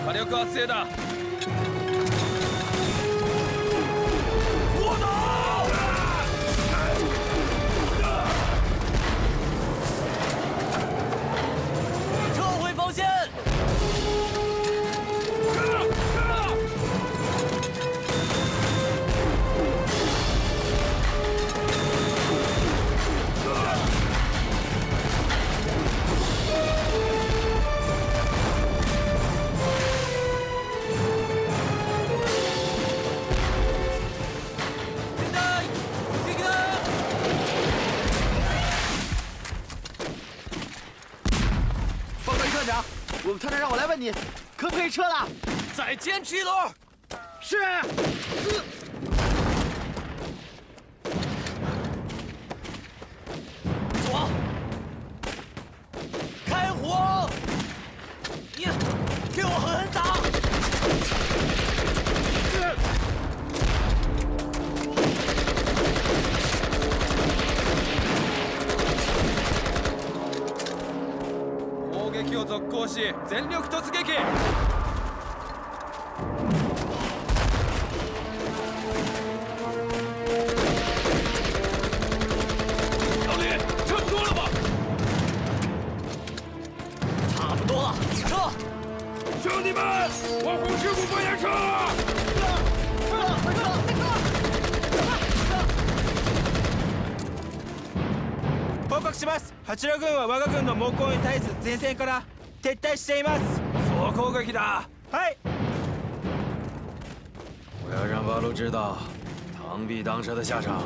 火力圧制だ。撤回防线！报告团长，我们团长让我来问你，可不可以撤了？再坚持一轮。是。左，开火！你给我狠狠打！砲撃を続行し、全力突撃。小李，差不多了吧？差不多了，撤！兄弟们，往红石谷方向撤！報告します。八路軍は我が軍の猛攻に対す前線から撤退しています。総攻撃だ。はい。我要让八路知道螳臂当蛇的下场。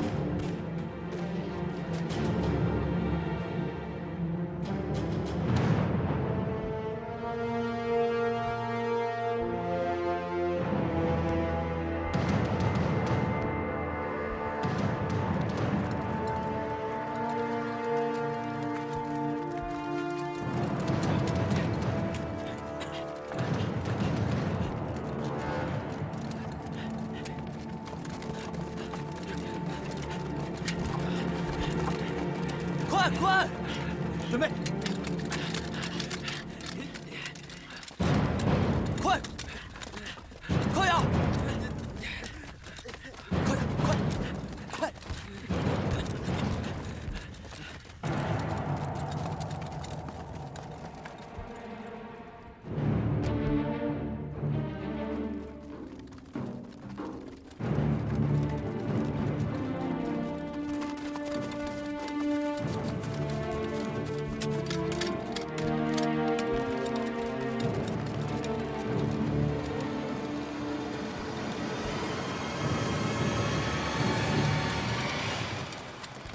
快快，准备！快，快呀！快快快！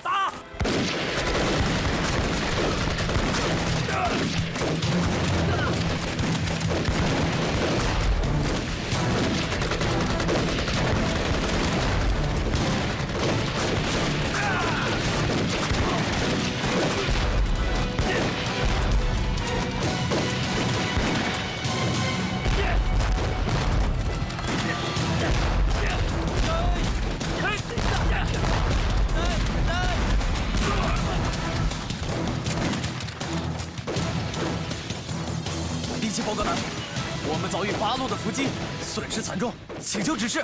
打！第七报告单，我们遭遇八路的伏击，损失惨重，请求指示。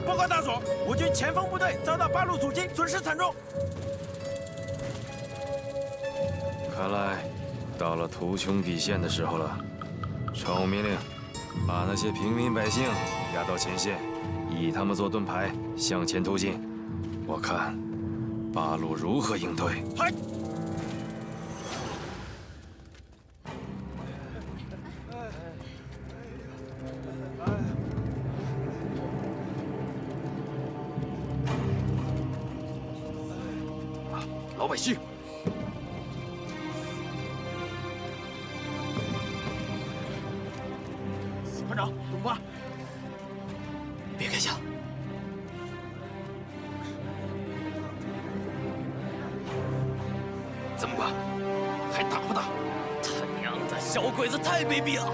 报告大佐，我军前锋部队遭到八路阻击，损失惨重。看来到了图穷匕现的时候了。传我命令，把那些平民百姓押到前线，以他们做盾牌，向前突进。我看八路如何应对。嗨。老百姓，团长，怎么办？别开枪！怎么办？还打不打？他娘的，小鬼子太卑鄙了！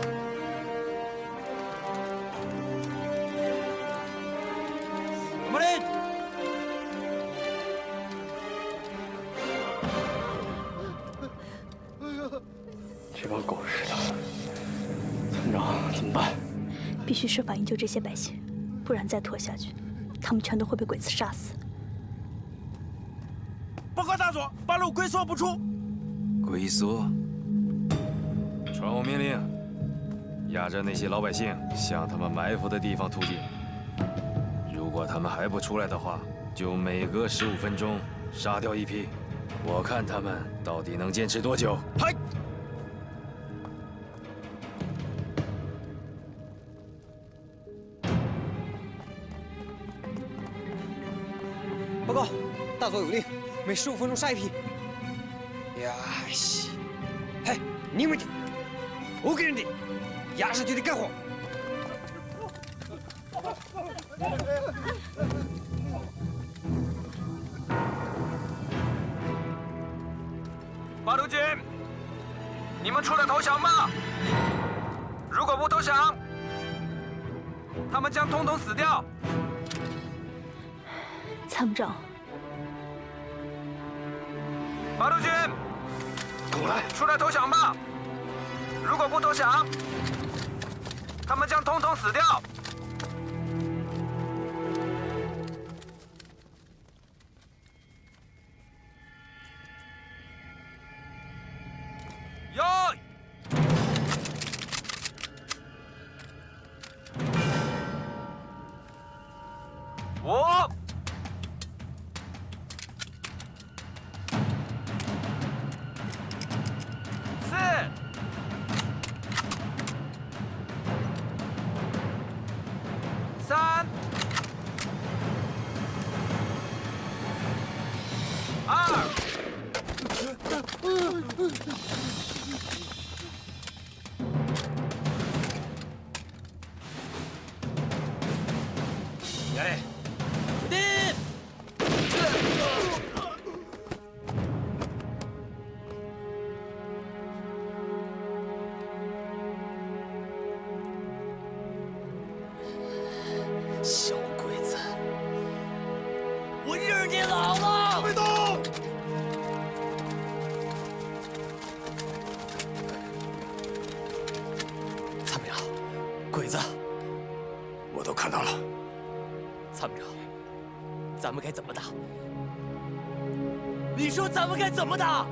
马林，这帮狗日的，村长怎么办？必须设法营救这些百姓，不然再拖下去，他们全都会被鬼子杀死。报告大佐，八路龟缩不出。龟缩。传我命令，压着那些老百姓向他们埋伏的地方突进。如果他们还不出来的话，就每隔15分钟杀掉一批。我看他们到底能坚持多久。嗨！报告，大佐有令，每15分钟杀一批。呀西，嘿，你们的，我给人的，压上去的干活。八路军，你们出来投降吧！如果不投降，他们将统统死掉。参谋长，八路军，跟我来，出来投降吧！如果不投降，他们将统统死掉。哟！5、4、3、2。下来，定！小鬼子，我日你老了！别动！参谋长，鬼子，我都看到了。参谋长，咱们该怎么打？你说咱们该怎么打？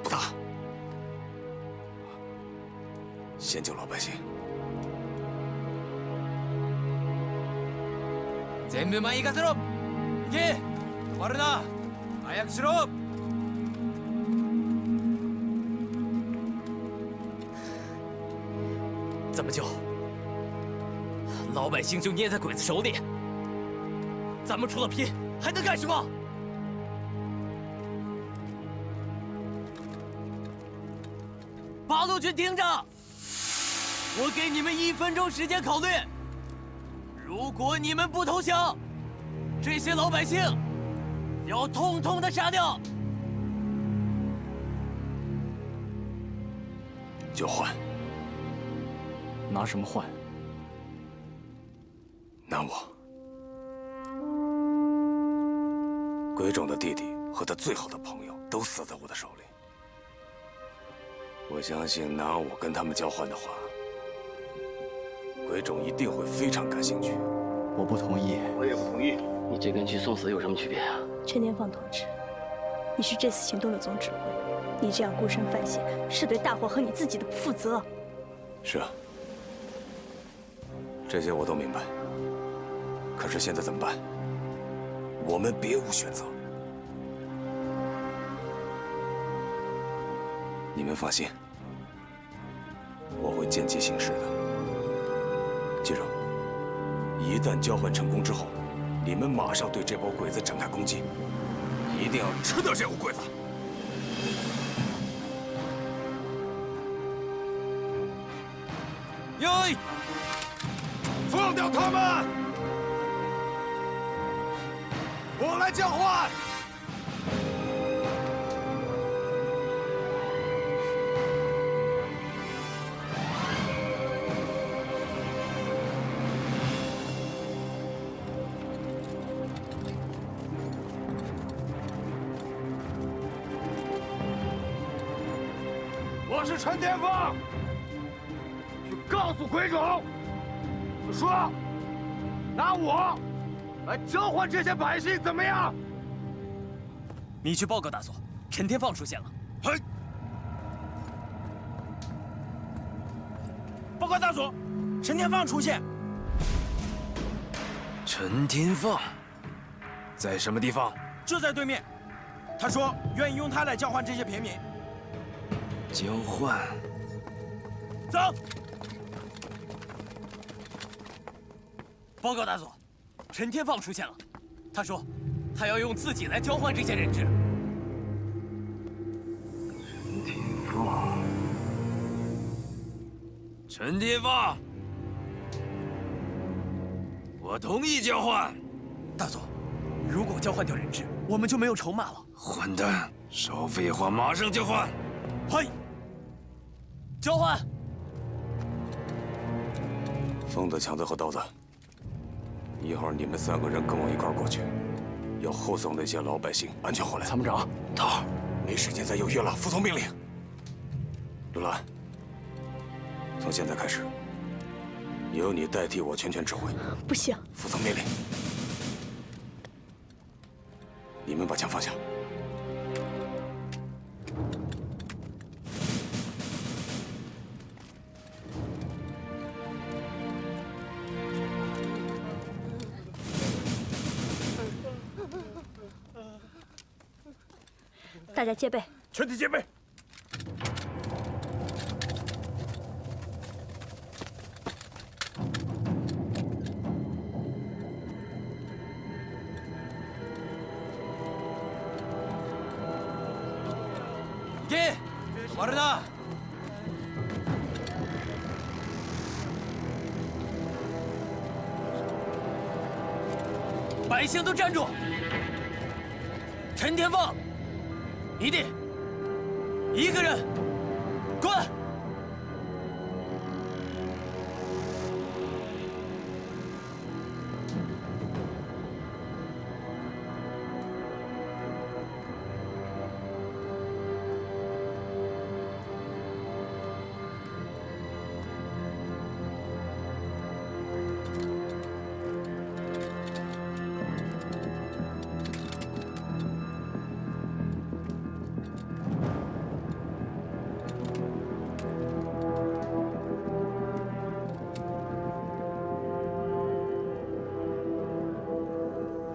不打，先救老百姓。全部前行かせろ。行け。止まるな。早くしろ。怎么救？老百姓就捏在鬼子手里，咱们除了拼还能干什么？八路军听着，我给你们1分钟时间考虑。如果你们不投降，这些老百姓要统统的杀掉。就换。拿什么换？拿我。鬼冢的弟弟和他最好的朋友都死在我的手里。我相信拿我跟他们交换的话，鬼冢一定会非常感兴趣。我不同意。我也不同意。你这跟去送死有什么区别啊？陈天放同志，你是这次行动的总指挥，你这样孤身犯险，是对大伙和你自己的不负责。是啊。这些我都明白，可是现在怎么办？我们别无选择。你们放心，我会见机行事的。记住，一旦交换成功之后，你们马上对这波鬼子展开攻击，一定要吃掉这伙鬼子。哟！放掉他们！我来交换。我是陈天凤，去告诉鬼冢，说拿我来交换这些百姓，怎么样？你去报告大佐，陈天放出现了。嘿，报告大佐，陈天放出现。陈天放在什么地方？就在对面。他说愿意用他来交换这些平民。交换。走。报告大佐，陈天放出现了。他说，他要用自己来交换这些人质。陈天放，我同意交换。大佐，如果交换掉人质，我们就没有筹码了。混蛋，少废话，马上交换！嘿，交换。疯子、强子和刀子，一会儿你们3个人跟我一块儿过去，要护送那些老百姓安全回来。参谋长，头，没时间再犹豫了，服从命令。刘兰，从现在开始，由你代替我全权指挥。不行，服从命令。你们把枪放下。大家戒备，全体戒备。给，玩着呢。百姓都站住！陈天放，一定，一个人，滚！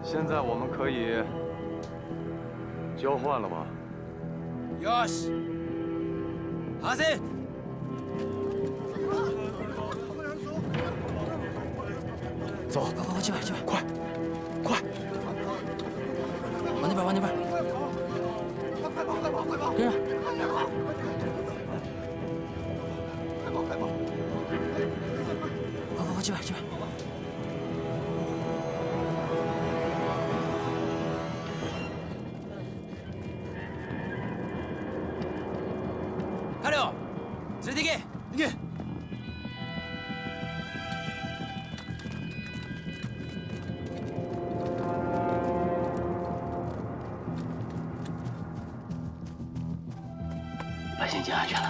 现在我们可以交换了吗？よし。阿信。走，快，这边，快，快，往那边，往那边，跟上。快，这边，这边。快点，直接给，给。百姓已经安全了。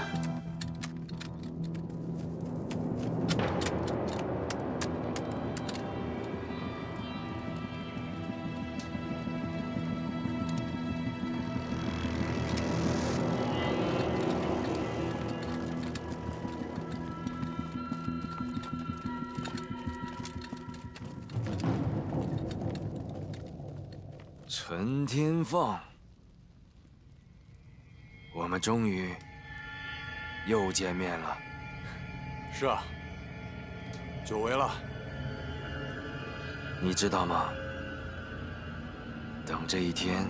陈天放，我们终于又见面了。是啊，久违了。你知道吗？等这一天，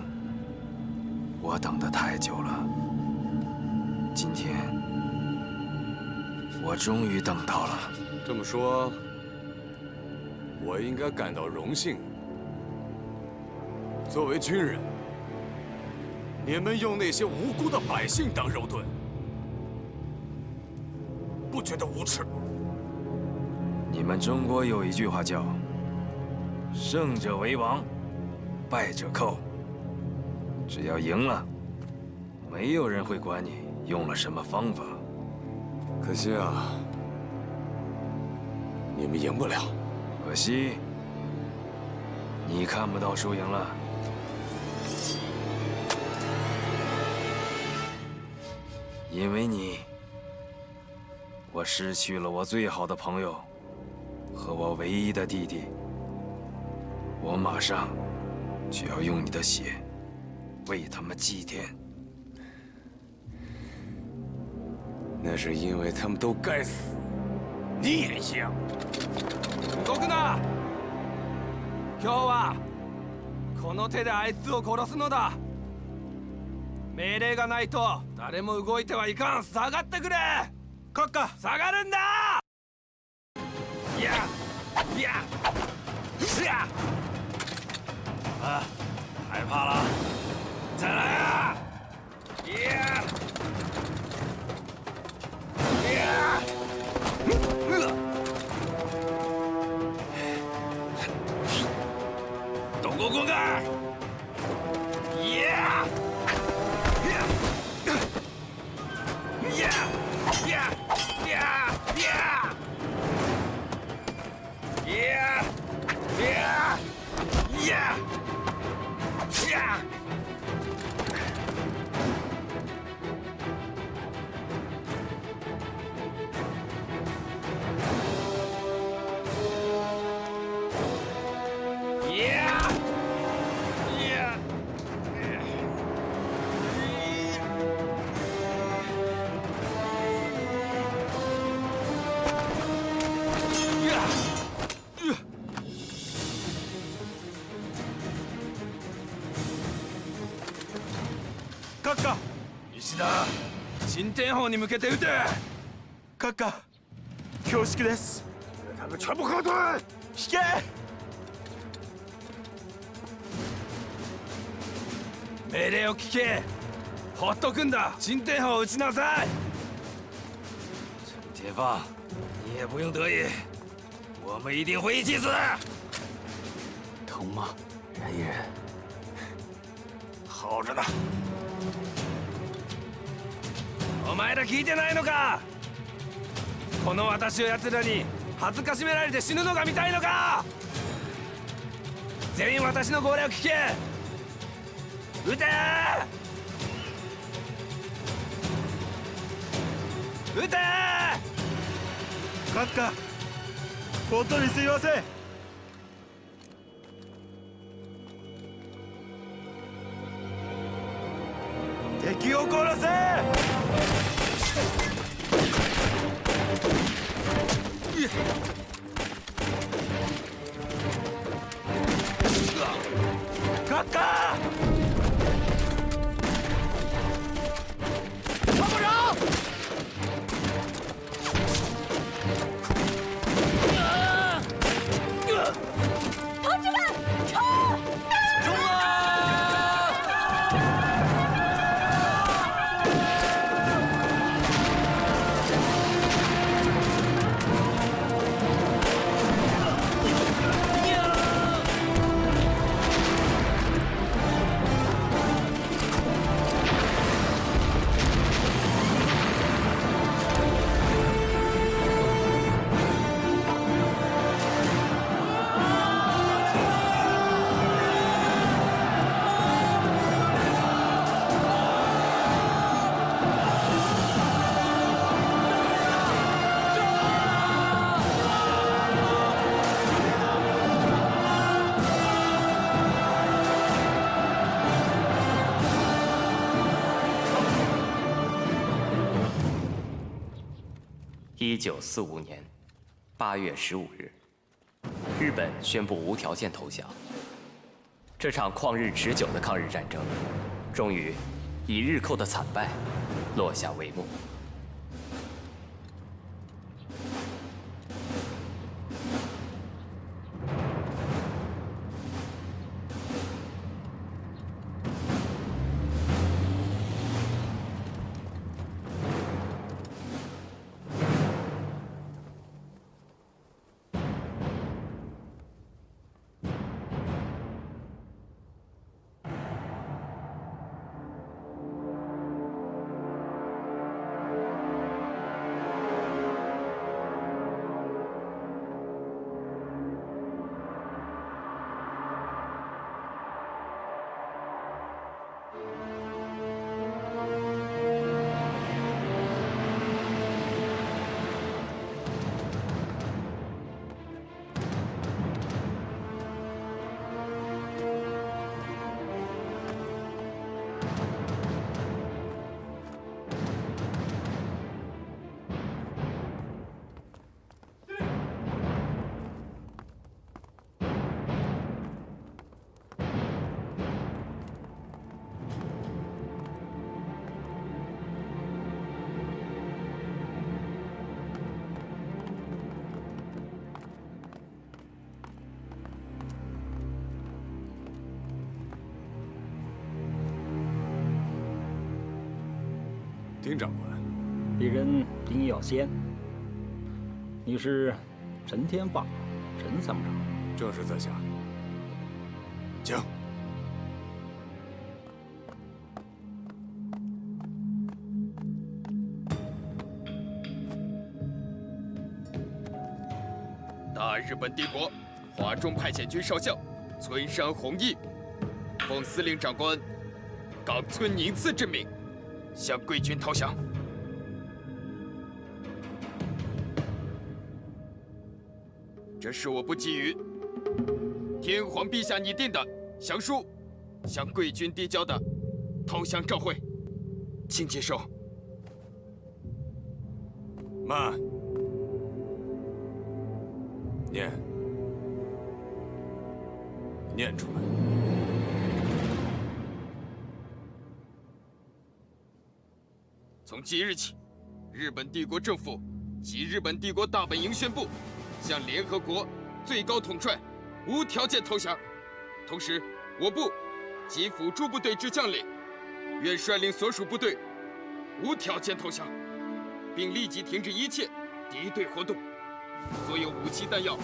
我等得太久了。今天，我终于等到了。这么说，我应该感到荣幸。作为军人，你们用那些无辜的百姓当肉盾，不觉得无耻吗？你们中国有一句话叫“胜者为王，败者寇”。只要赢了，没有人会管你用了什么方法。可惜啊，你们赢不了。可惜，你看不到输赢了。因为你，我失去了我最好的朋友和我唯一的弟弟。我马上就要用你的血为他们祭奠。那是因为他们都该死，你也一样。動くな。今日はこの手であいつを殺すのだ。命令がないと誰も動いてはいかん。下がってくれ。閣下，下がるんだ。いやいや是呀。啊，害怕了？再来啊！呀！呀！东宫宫盖！呀！呀！呀！呀！呀！呀！呀！呀！呀！呀！閣下，石田、新天砲に向けて撃て。閣下，恐縮です。他们全部后退。引け！命令を聞け。ほっとくんだ。新天砲を撃ちなさい。陈天放，你也不用得意，我们一定会一起死。疼吗，冉一人？好着呢。お前ら聞いてないのか。この私を奴らに恥ずかしめられて死ぬのが見たいのか。全員私の号令を聞け。撃て撃て。閣下、本当にすいません。敵を殺せ！閣下！参谋长！同志们，冲！冲啊！1945年8月15日，日本宣布无条件投降。这场旷日持久的抗日战争，终于以日寇的惨败落下帷幕。听长官。鄙人丁耀先。你是陈天霸，陈参谋长。正是在下。请。大日本帝国华中派遣军少将村山弘毅，奉司令长官冈村宁次之命，向贵军投降。这是我部基于天皇陛下拟定的降书，向贵军递交的投降照会，请接受。慢。念出来。从即日起，日本帝国政府及日本帝国大本营宣布，向联合国最高统帅无条件投降。同时，我部及辅助部队之将领，愿率领所属部队无条件投降，并立即停止一切敌对活动。所有武器弹药、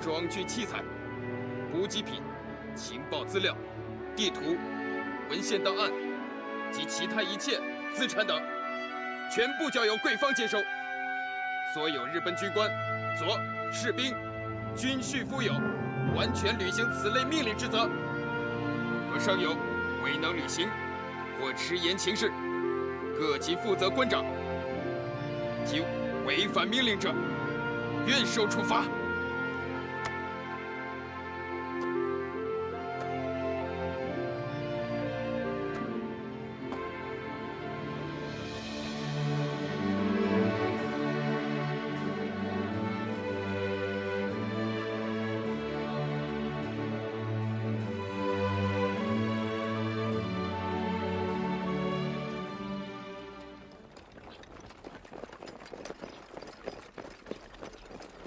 装具器材、补给品、情报资料、地图、文献档案及其他一切资产等，全部交由贵方接收。所有日本军官、佐、士兵，均须负有完全履行此类命令之责。若尚有未能履行或迟延情事，各级负责官长及违反命令者，愿受处罚。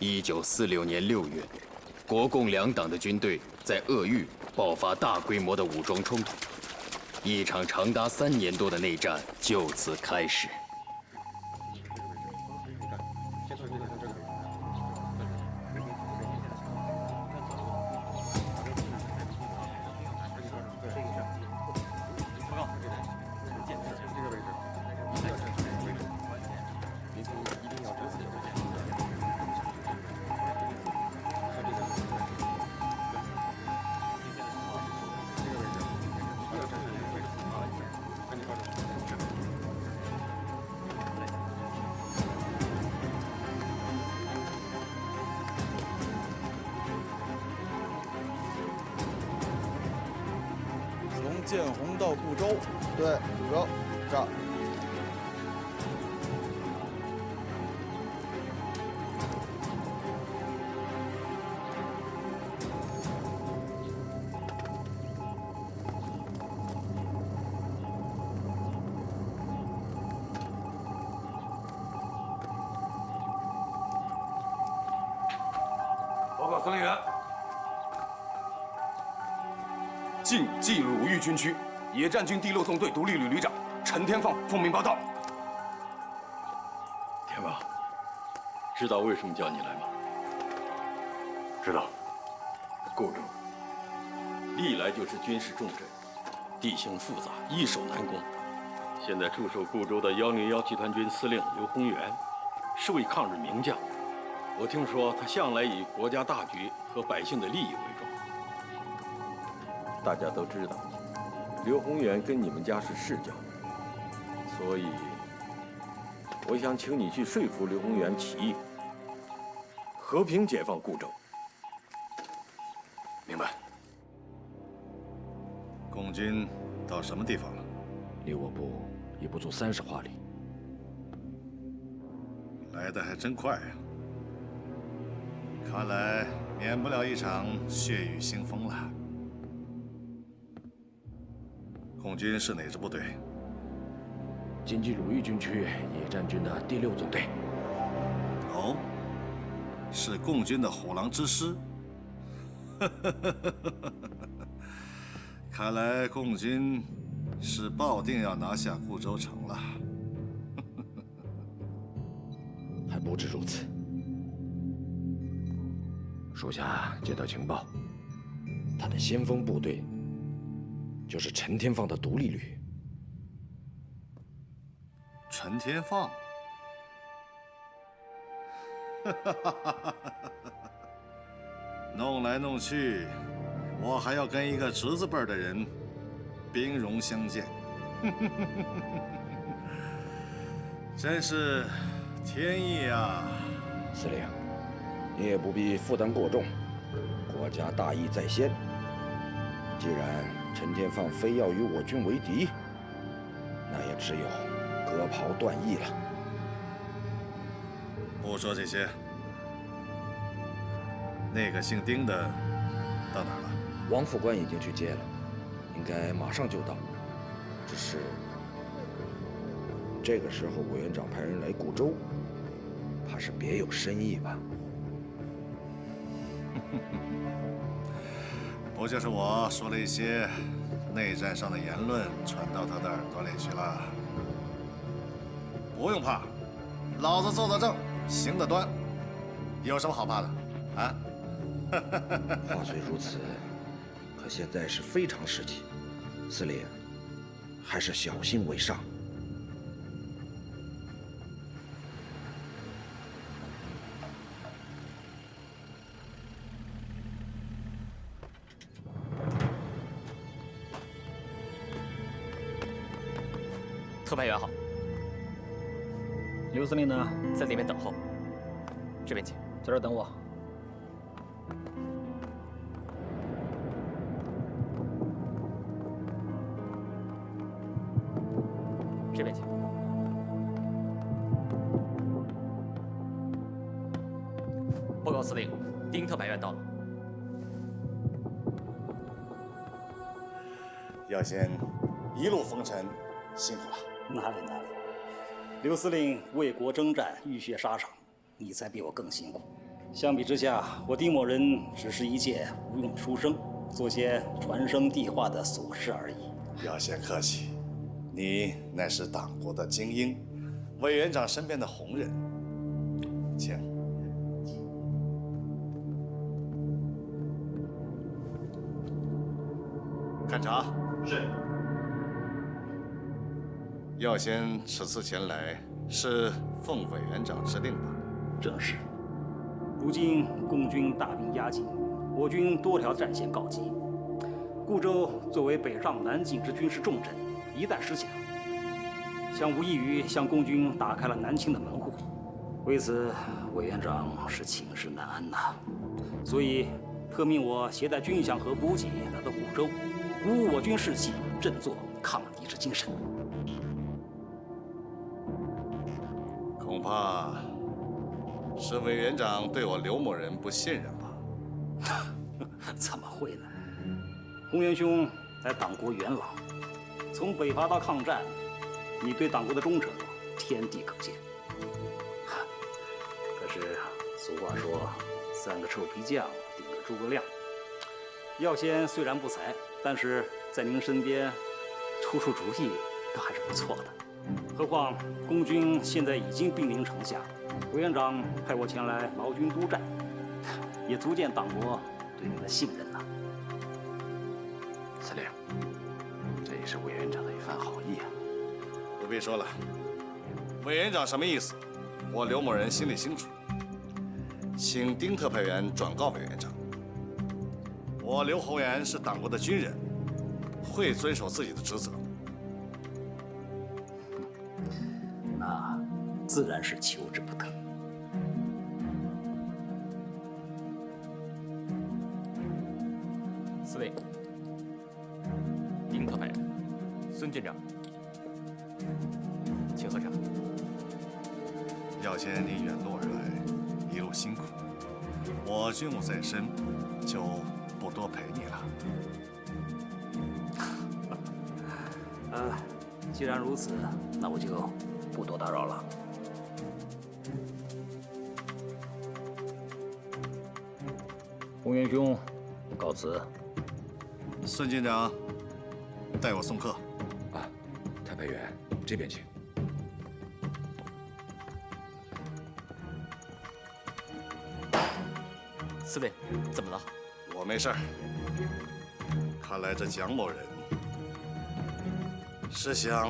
1946年6月，国共两党的军队在鄂豫爆发大规模的武装冲突，一场长达3年多的内战就此开始。从建宏到固州，对，固州这儿。报告司令员，晋冀鲁豫军区野战军第6纵队独立旅旅长陈天放奉命报道。天放，知道为什么叫你来吗？知道。固州历来就是军事重镇，地形复杂，易守难攻。现在驻守固州的101集团军司令刘宏元是位抗日名将。我听说他向来以国家大局和百姓的利益为重。大家都知道，刘宏元跟你们家是世交，所以我想请你去说服刘宏元起义，和平解放固州。明白。共军到什么地方了？离我部也不足30华里。来得还真快呀！看来免不了一场血雨腥风了。共军是哪支部队？晋冀鲁豫军区野战军的第6纵队。哦，是共军的虎狼之师。看来共军是抱定要拿下固州城了。止如此。属下接到情报，他的先锋部队就是陈天放的独立旅。陈天放，弄来弄去，我还要跟一个侄子辈的人兵戎相见，真是天意啊！司令，你也不必负担过重，国家大义在先。既然陈天放非要与我军为敌，那也只有割袍断义了。不说这些，那个姓丁的到哪儿了？王副官已经去接了，应该马上就到。只是这个时候委员长派人来固州，怕是别有深意吧？不就是我说了一些内战上的言论传到他的耳朵里去了？不用怕，老子做得正，行得端，有什么好怕的？啊？话虽如此，可现在是非常时期，司令还是小心为上。特派员好，刘司令呢？在里面等候。这边请，在这儿等我。这边请。报告司令，丁特派员到了。药仙一路风尘，辛苦了。哪里，刘司令为国征战，浴血沙场，你才比我更辛苦。相比之下，我丁某人只是一介无用书生，做些传声递话的琐事而已。药仙客气，你乃是党国的精英，委员长身边的红人，请。看茶。是。药仙此次前来是奉委员长之令吧？正是。如今共军大兵压境，我军多条战线告急。固州作为北上南进之军事重镇，一旦失陷，将无异于向共军打开了南侵的门户。为此，委员长是寝食难安呐。所以特命我携带军饷和补给来到固州，鼓舞我军士气，振作抗敌之精神。恐怕是委员长对我刘某人不信任吧？怎么会呢？洪元兄乃党国元老，从北伐到抗战，你对党国的忠诚，天地可见。可是俗话说，三个臭皮匠顶个诸葛亮。药仙虽然不才，但是在您身边出主意，倒还是不错的。何况共军现在已经兵临城下，委员长派我前来劳军督战，也足见党国对你的信任呐。司令，这也是委员长的一番好意啊。不必说了，委员长什么意思，我刘某人心里清楚。请丁特派员转告委员长，我刘宏元是党国的军人，会遵守自己的职责。那自然是求之不得。司令，丁特派员，孙军长，请喝茶。药仙，你远路而来，一路辛苦，我军务在身，就不多陪你了。既然如此，那我就不多打扰了。洪元兄，告辞。孙军长，代我送客。啊，特派员，这边请。司令，怎么了？我没事儿。看来这蒋某人是想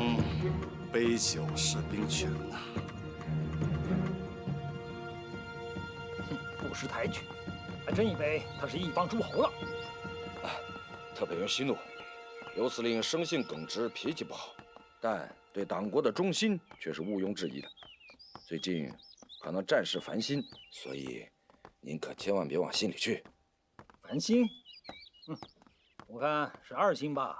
杯酒释兵权呐。不识抬举，还真以为他是一帮诸侯了。特派员息怒，刘司令生性耿直，脾气不好，但对党国的忠心却是毋庸置疑的。最近可能战事烦心，所以您可千万别往心里去。烦心？我看是2心吧。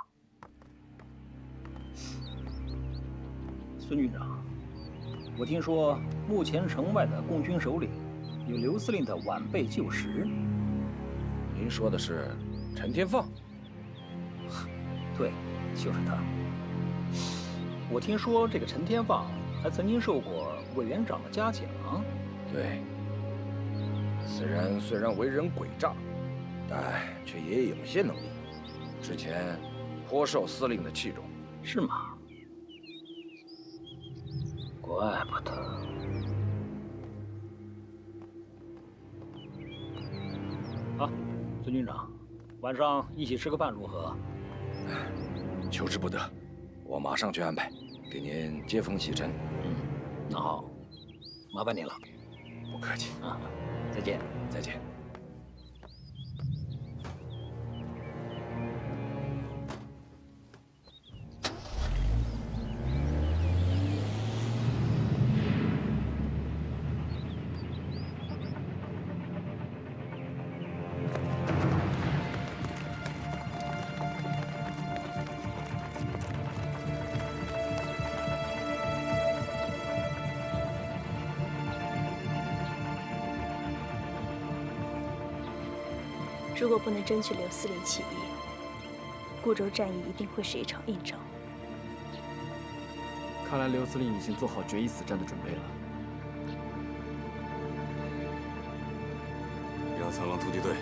孙军长，我听说目前城外的共军首领有刘司令的晚辈旧识。您说的是陈天放？对，就是他。我听说这个陈天放还曾经受过委员长的嘉奖。对，此人虽然为人诡诈，但却也有些能力。之前颇受司令的器重。是吗？怪不得。好，孙军长，晚上一起吃个饭如何？求之不得，我马上去安排，给您接风洗尘。那好，麻烦你了。不客气啊，再见。再见。如果不能争取刘司令起义，固州战役一定会是一场硬仗。看来刘司令已经做好决一死战的准备了。让苍狼突击队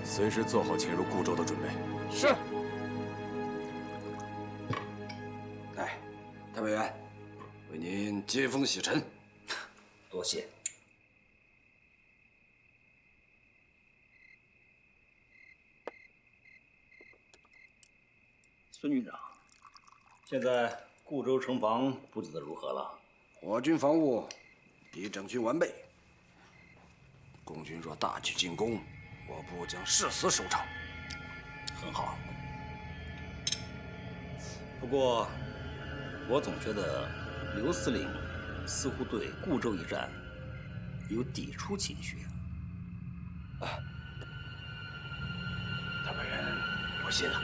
随时做好潜入固州的准备。是。来，特派员，为您接风洗尘。多谢。孙军长，现在固州城防布置的如何了？我军防务已整军完备。共军若大举进攻，我部将誓死守城。很好。不过，我总觉得刘司令似乎对固州一战有抵触情绪。特派员多心了。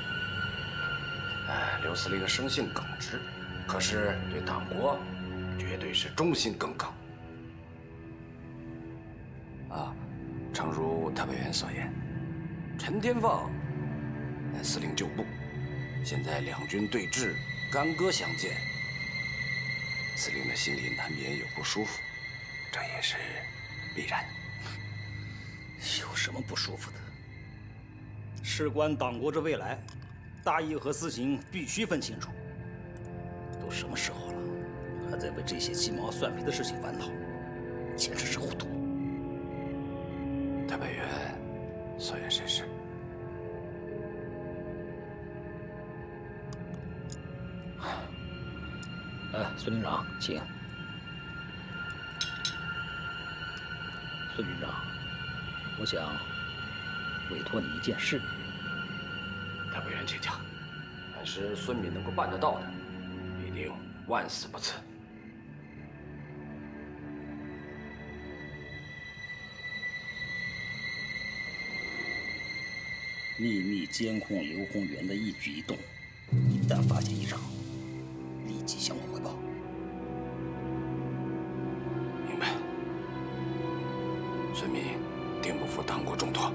刘司令生性耿直，可是对党国绝对是忠心耿耿。诚如特派员所言，陈天放乃司令旧部，现在两军对峙，干戈相见，司令的心里难免有不舒服，这也是必然。有什么不舒服的？事关党国之未来，大义和私情必须分清楚。都什么时候了，还在为这些鸡毛蒜皮的事情烦恼，简直是糊涂。特派员所言甚是。孙军长，请。孙军长，我想委托你一件事。特派员请讲。凡是孙敏能够办得到的，必定万死不辞。秘密监控刘洪元的一举一动，一旦发现异常，立即向我汇报。明白。孙敏定不负党国重托。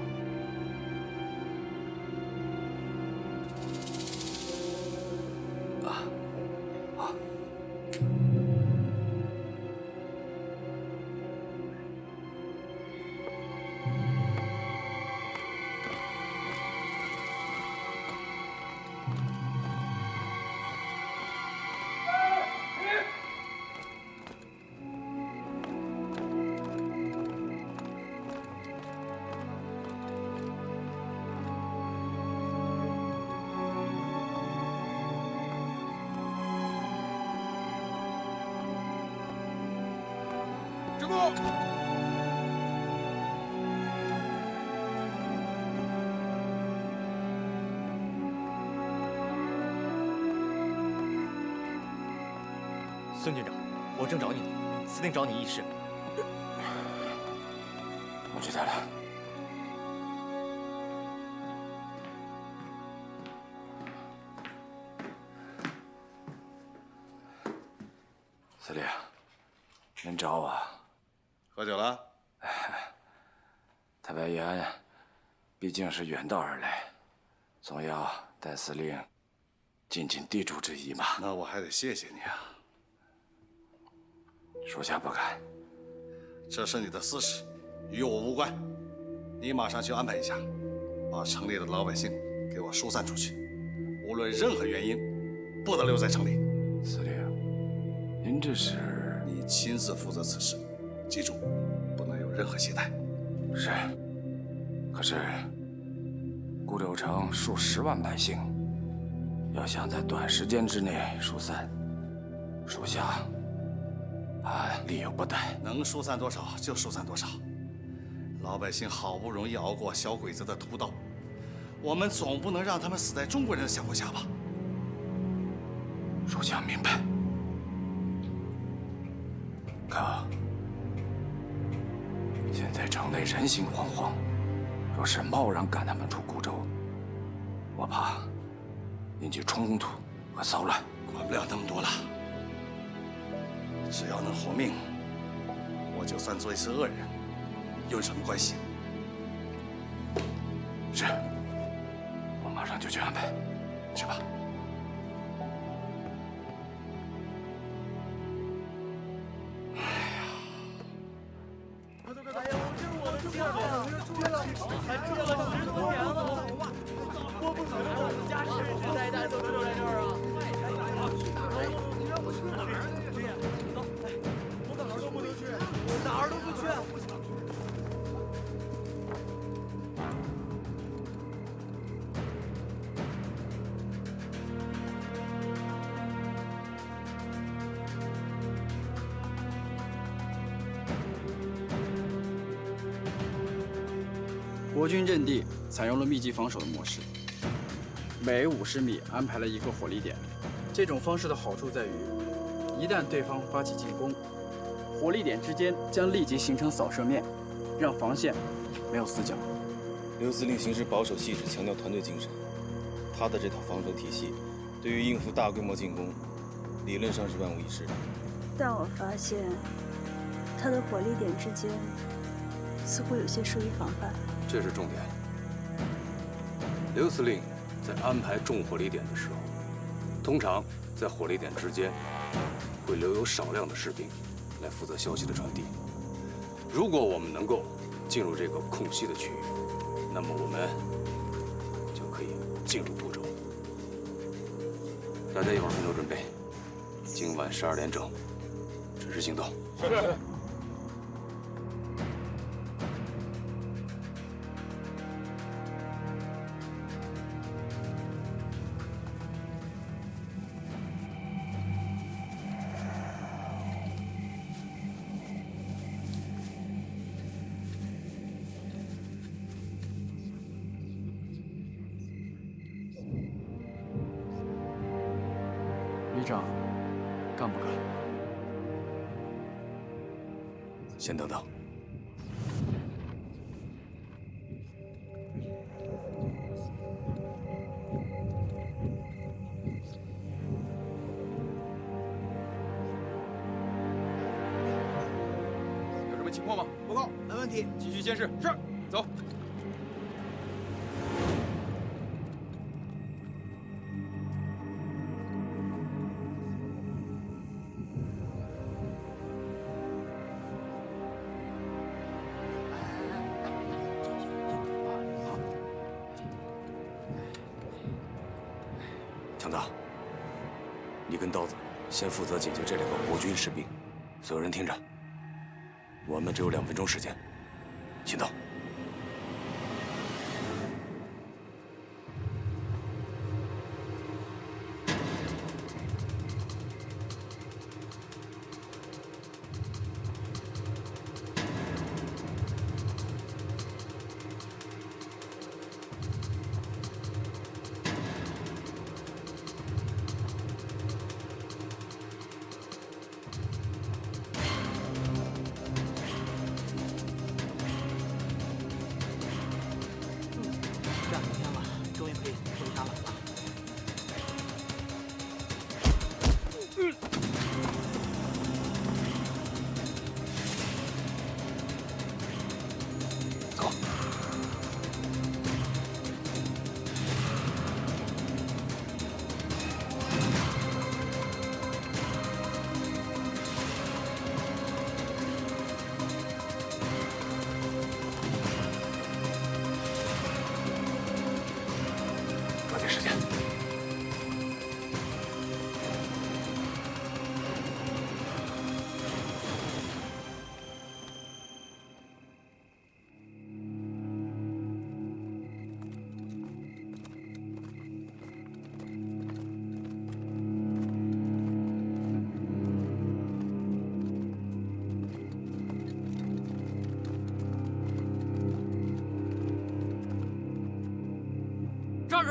止步！孙军长，我正找你呢，司令找你议事。我知道了。司令，您找我？喝酒了？特派员毕竟是远道而来，总要带司令尽尽地主之谊嘛。那我还得谢谢你啊。属下不敢。这是你的私事，与我无关。你马上去安排一下，把城里的老百姓给我疏散出去，无论任何原因，不得留在城里。司令，您这是？你亲自负责此事，记住，不能有任何懈怠。是。可是，固柳城数10万百姓，要想在短时间之内疏散，属下力有不逮。能疏散多少就疏散多少。老百姓好不容易熬过小鬼子的屠刀，我们总不能让他们死在中国人的香火下吧？属下明白。可现在城内人心惶惶，若是贸然赶他们出固州，我怕引起冲突和骚乱。管不了那么多了，只要能活命，我就算做一次恶人，有什么关系？是，我马上就去安排。去吧。国军阵地采用了密集防守的模式，每50米安排了一个火力点。这种方式的好处在于，一旦对方发起进攻，火力点之间将立即形成扫射面，让防线没有死角。刘司令行事保守细致，强调团队精神。他的这套防守体系，对于应付大规模进攻，理论上是万无一失的。但我发现，他的火力点之间似乎有些疏于防范。这是重点。刘司令在安排重火力点的时候，通常在火力点之间会留有少量的士兵来负责消息的传递。如果我们能够进入这个空隙的区域，那么我们就可以进入固州。大家一会儿分头准备，今晚12点整准时行动。是。旅长，干不干？先等等。有什么情况吗？报告，没问题。继续监视。是，走。强盗，你跟刀子先负责解决这2个国军士兵。所有人听着，我们只有2分钟时间，行动。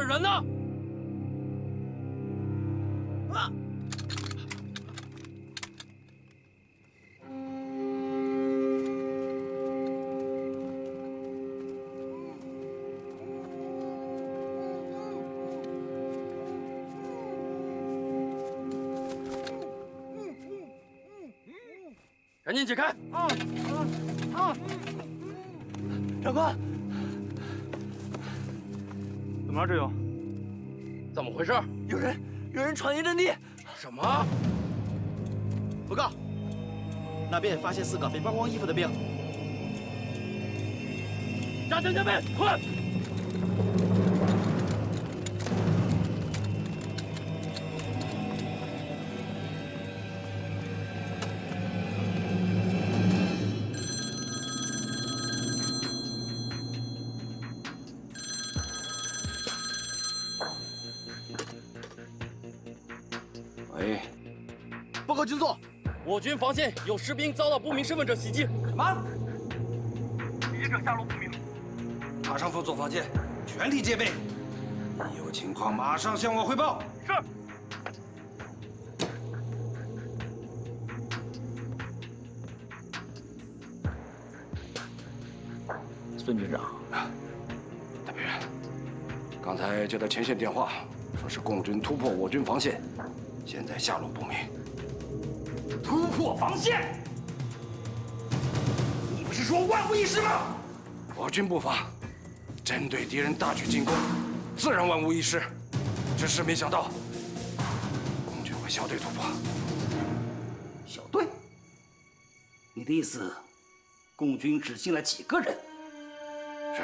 人呢？啊！赶紧解开！长官，怎么了，志勇？怎么回事？有人闯进阵地！什么？报告，那边发现4个被扒光衣服的兵。加强戒备，快！喂，报告军座，我军防线有士兵遭到不明身份者袭击。什么？袭击者下落不明，马上封锁防线，全力戒备。有情况马上向我汇报。是。孙军长，特派员，刚才接到前线电话，说是共军突破我军防线，现在下落不明。突破防线？你不是说万无一失吗？我军步伐针对敌人大举进攻，自然万无一失。只是没想到，共军会小队突破。小队？你的意思，共军只进来几个人？是。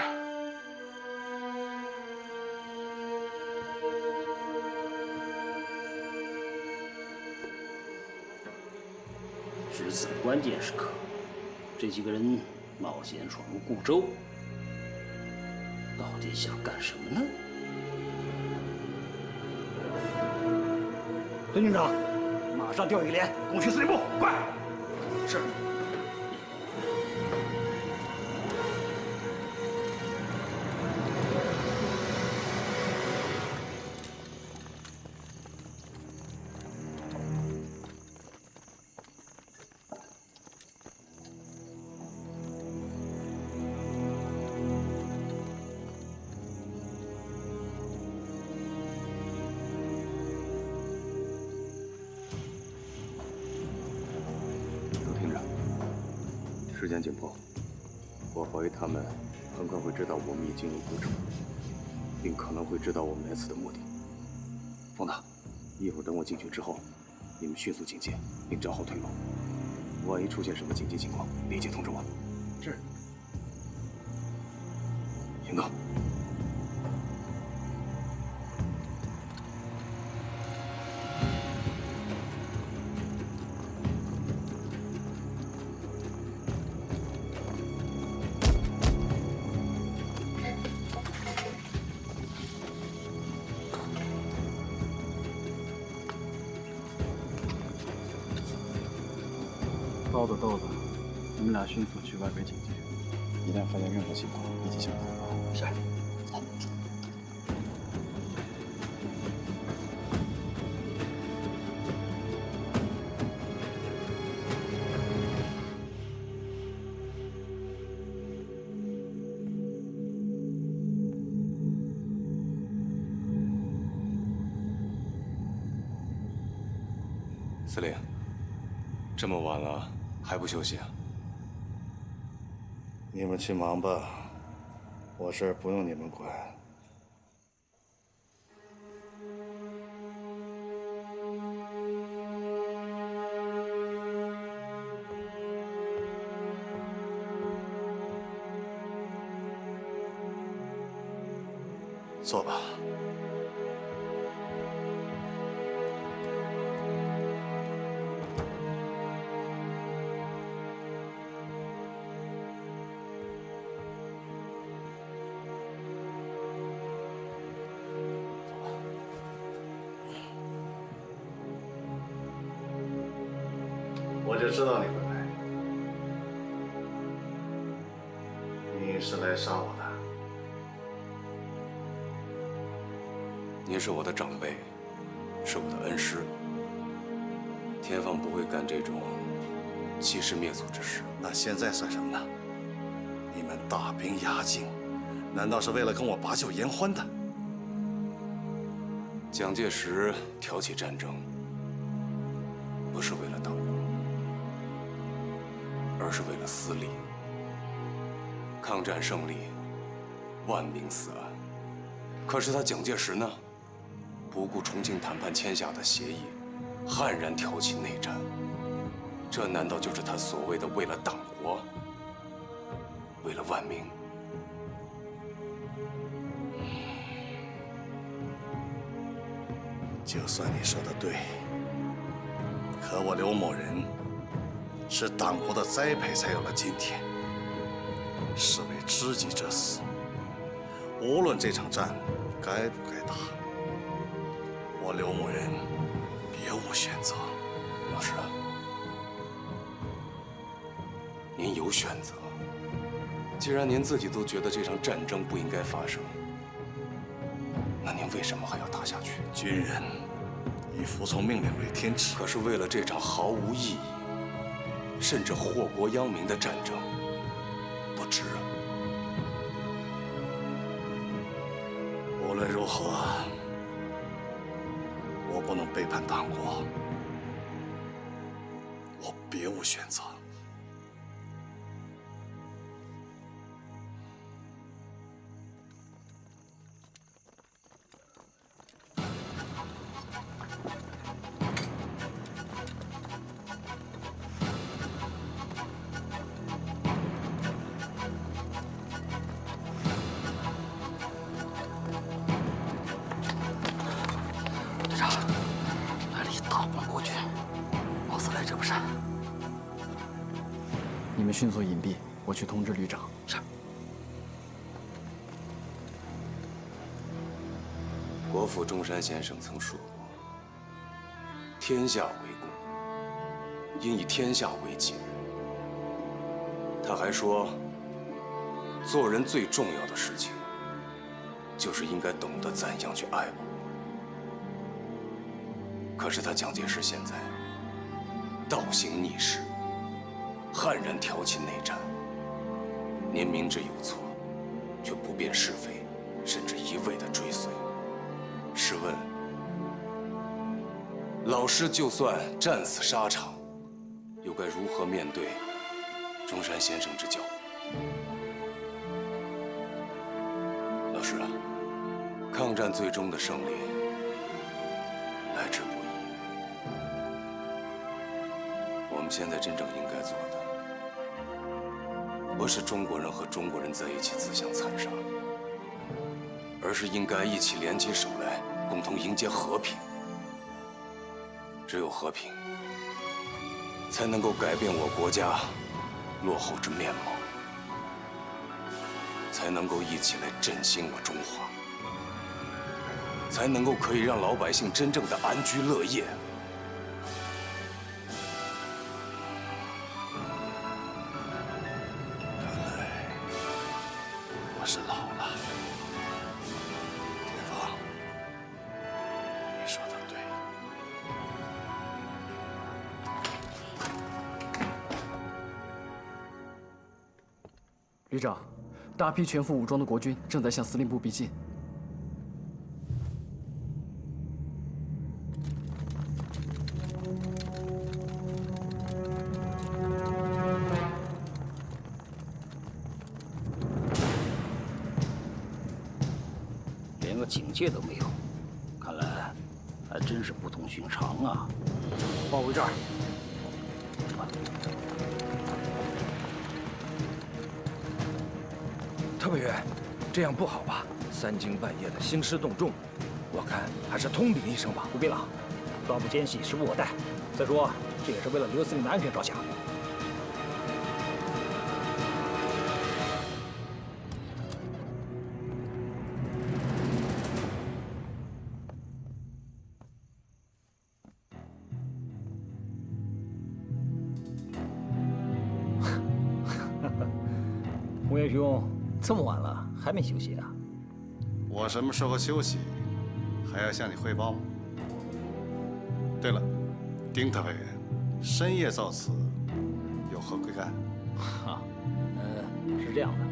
值此关键时刻，这几个人冒险闯入固州，到底想干什么呢？孙军长，马上调一个连，攻去司令部，快！是。时间紧迫，我怀疑他们很快会知道我们已经入固州，并可能会知道我们来此的目的。冯大，一会儿等我进去之后，你们迅速警戒，并找好退路。万一出现什么紧急情况，立即通知我。是。行动。豆子，你们俩迅速去外围警戒，一旦发现任何情况，立即向我汇报。是。司令，这么晚了还不休息啊？你们去忙吧，我事儿不用你们管。坐吧。我就知道你会来，你是来杀我的。您是我的长辈，是我的恩师。天放不会干这种欺师灭祖之事。那现在算什么呢？你们大兵压境，难道是为了跟我把酒言欢的？蒋介石挑起战争，不是为了党国，而是为了私利。抗战胜利，万民死安。可是他蒋介石呢，不顾重庆谈判签下的协议，悍然挑起内战。这难道就是他所谓的为了党国，为了万民？就算你说的对，可我刘某人是党国的栽培才有了今天，是为知己者死。无论这场战该不该打，我刘某人别无选择。老师啊，您有选择。既然您自己都觉得这场战争不应该发生，那您为什么还要打下去？军人以服从命令为天职。可是为了这场毫无意义，甚至祸国殃民的战争，不值啊！无论如何，我不能背叛党国，我别无选择。你们迅速隐蔽，我去通知旅长。是。国父中山先生曾说过：“天下为公，应以天下为己任。”他还说，做人最重要的事情，就是应该懂得怎样去爱国。可是他蒋介石现在倒行逆施，悍然挑起内战。您明知有错，却不辨是非，甚至一味的追随。试问，老师就算战死沙场，又该如何面对中山先生之教诲？老师啊，抗战最终的胜利来之不易。我们现在真正应该做的，不是中国人和中国人在一起自相残杀，而是应该一起联起手来，共同迎接和平。只有和平，才能够改变我国家落后之面貌，才能够一起来振兴我中华，才能够可以让老百姓真正的安居乐业。我是老了，天放，你说的对。旅长，大批全副武装的国军正在向司令部逼近。连个警戒都没有，看来还真是不同寻常啊！包围这儿。特派员，这样不好吧？三更半夜的兴师动众，我看还是通禀一声吧。不必了，抓捕奸细时不我待。再说，这也是为了刘司令的安全着想。吴元兄，这么晚了还没休息啊？我什么时候休息，还要向你汇报吗？对了，丁特派员，深夜造此，有何贵干？是这样的，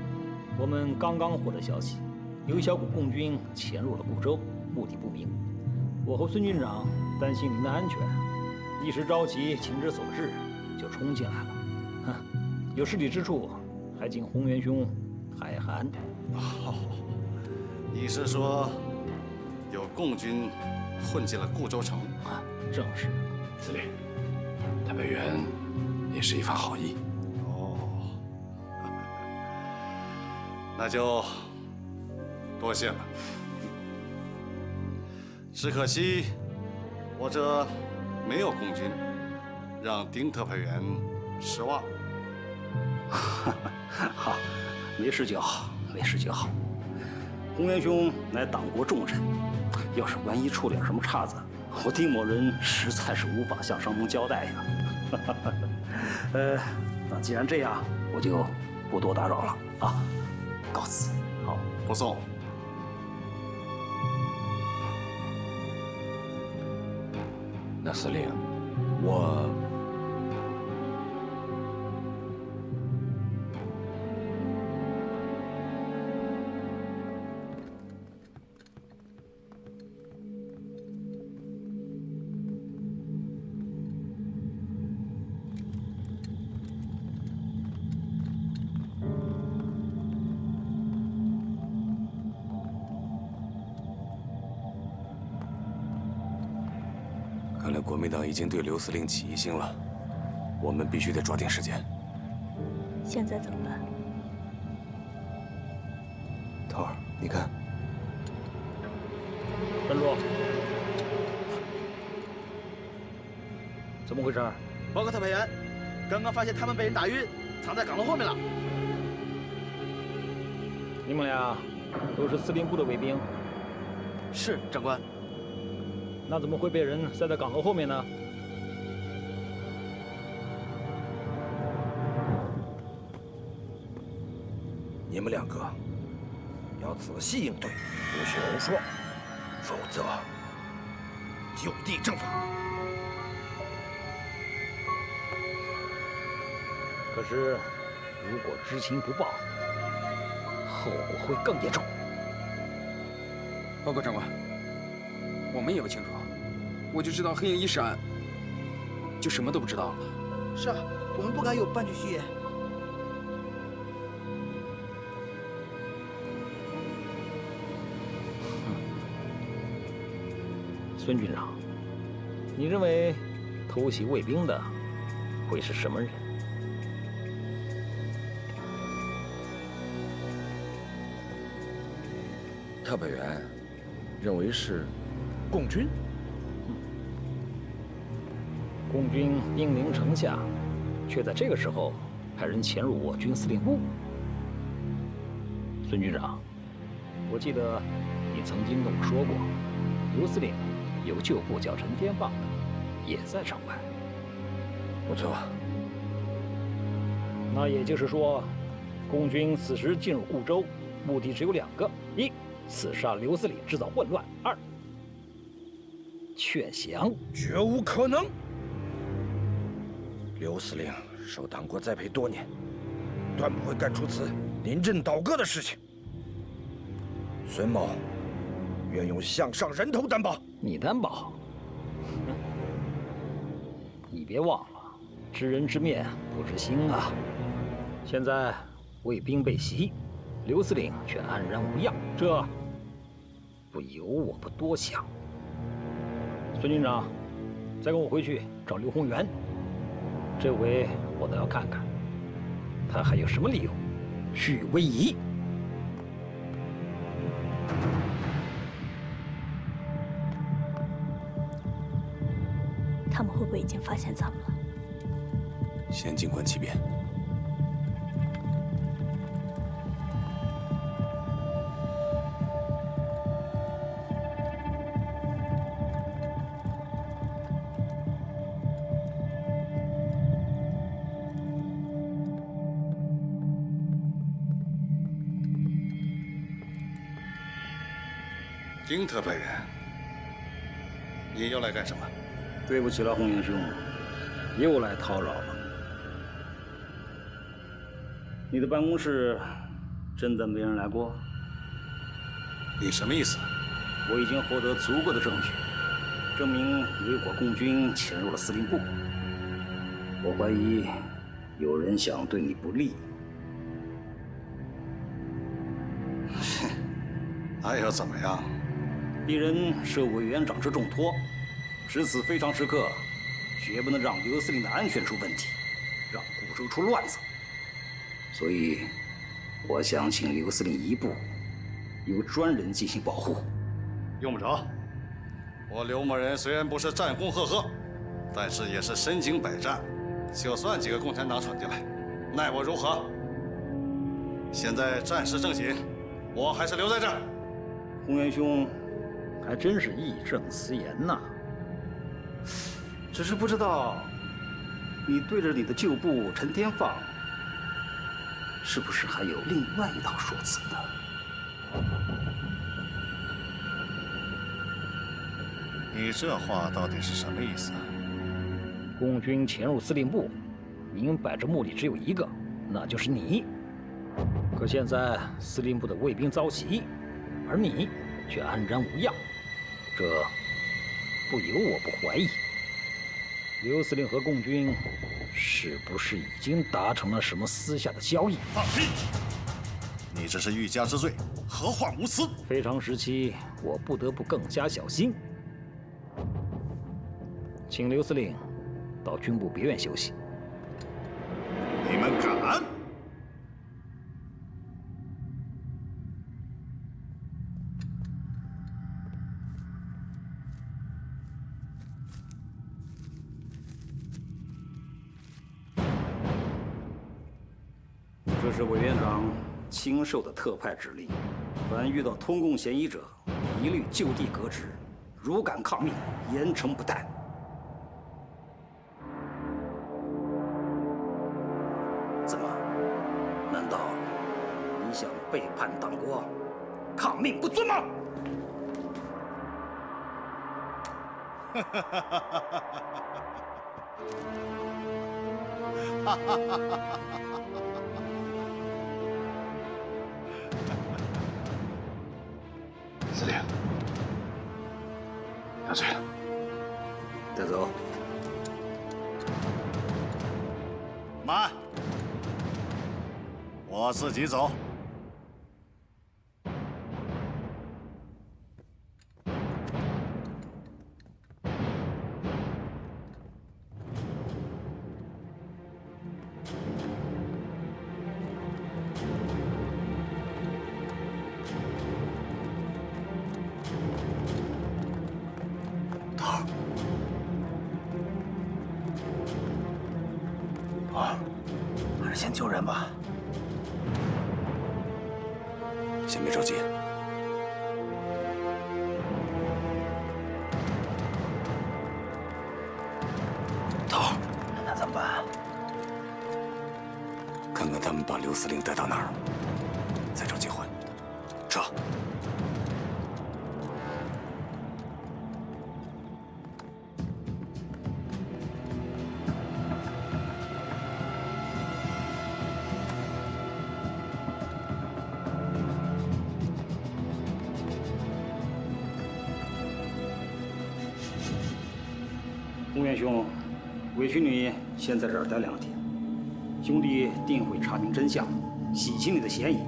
我们刚刚获得消息，有一小股共军潜入了固州，目的不明。我和孙军长担心您的安全，一时着急，情之所至，就冲进来了。哼，有失礼之处，还请洪元兄海涵。哦，你是说有共军混进了固州城？啊，正是。司令，特派员也是一番好意。那就多谢了。只可惜我这没有共军，让丁特派员失望。好，没事就好，没事就好。洪元兄乃党国重臣，要是万一出点什么岔子，我丁某人实在是无法向上峰交代呀。那既然这样，我就不多打扰了啊。告辞。好，不送。那司令，我看来国民党已经对刘司令起疑心了，我们必须得抓紧时间。现在怎么办？头儿，你看，站住！怎么回事？报告特派员，刚刚发现他们被人打晕，藏在岗楼后面了。你们俩都是司令部的卫兵？是，长官。那怎么会被人塞在岗楼后面呢？你们两个要仔细应对，不许胡说，否则就地正法。可是，如果知情不报，后果会更严重。报告长官，我们也不清楚，我就知道黑影一闪，就什么都不知道了。是啊，我们不敢有半句虚言。孙军长，你认为偷袭卫兵的会是什么人？特派员认为是共军。共军兵临城下，却在这个时候派人潜入我军司令部。孙军长，我记得你曾经跟我说过，刘司令有个旧部叫陈天放的，也在城外。不错。那也就是说，共军此时进入固州，目的只有两个：一，刺杀刘司令，制造混乱；二，劝降。绝无可能。刘司令受党国栽培多年，断不会干出此临阵倒戈的事情。孙某愿用项上人头担保。你担保？你别忘了，知人知面不知心啊！现在卫兵被袭，刘司令却安然无恙，这不由我不多想。孙军长，再跟我回去找刘洪元。这回我倒要看看，他还有什么理由去威仪。他们会不会已经发现咱们了？先静观其变。丁特派员，你又来干什么？对不起了，红云兄，又来叨扰了。你的办公室真的没人来过？你什么意思？我已经获得足够的证据，证明有一伙共军潜入了司令部。我怀疑有人想对你不利。那又怎么样？鄙人受委员长之重托，值此非常时刻，绝不能让刘司令的安全出问题，让固州出乱子。所以，我想请刘司令移步，由专人进行保护。用不着。我刘某人虽然不是战功赫赫，但是也是身经百战。就算几个共产党闯进来，奈我如何？现在战事正紧，我还是留在这儿。洪元兄，还真是义正辞严呐。只是不知道，你对着你的旧部陈天放，是不是还有另外一套说辞呢？你这话到底是什么意思？共军潜入司令部，明摆着目的只有一个，那就是你。可现在司令部的卫兵遭袭，而你却安然无恙，这不由我不怀疑，刘司令和共军是不是已经达成了什么私下的交易？放屁！你这是欲加之罪，何患无辞？非常时期，我不得不更加小心。请刘司令到军部别院休息。你们敢！这是委员长亲授的特派指令，凡遇到通共嫌疑者，一律就地革职，如敢抗命，严惩不贷。怎么？难道你想背叛党国，抗命不遵吗？哈哈哈哈哈哈！司令，要醉了，带走。慢，我自己走。还是先救人吧。先别着急。头，那怎么办？看看他们把刘司令带到哪儿，再找机会撤。洪元兄，委屈你先在这儿待2天，兄弟定会查明真相，洗清你的嫌疑，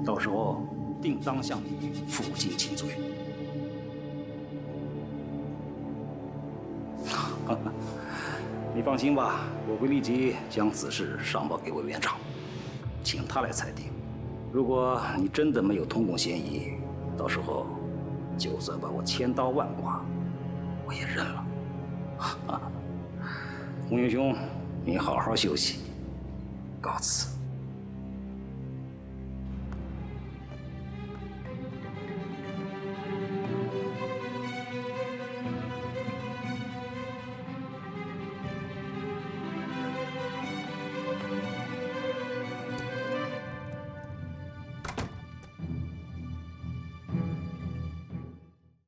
到时候定当向你负荆请罪。你放心吧，我会立即将此事上报给委员长，请他来裁定。如果你真的没有通共嫌疑，到时候就算把我千刀万剐，我也认了。洪元兄，你好好休息，告辞。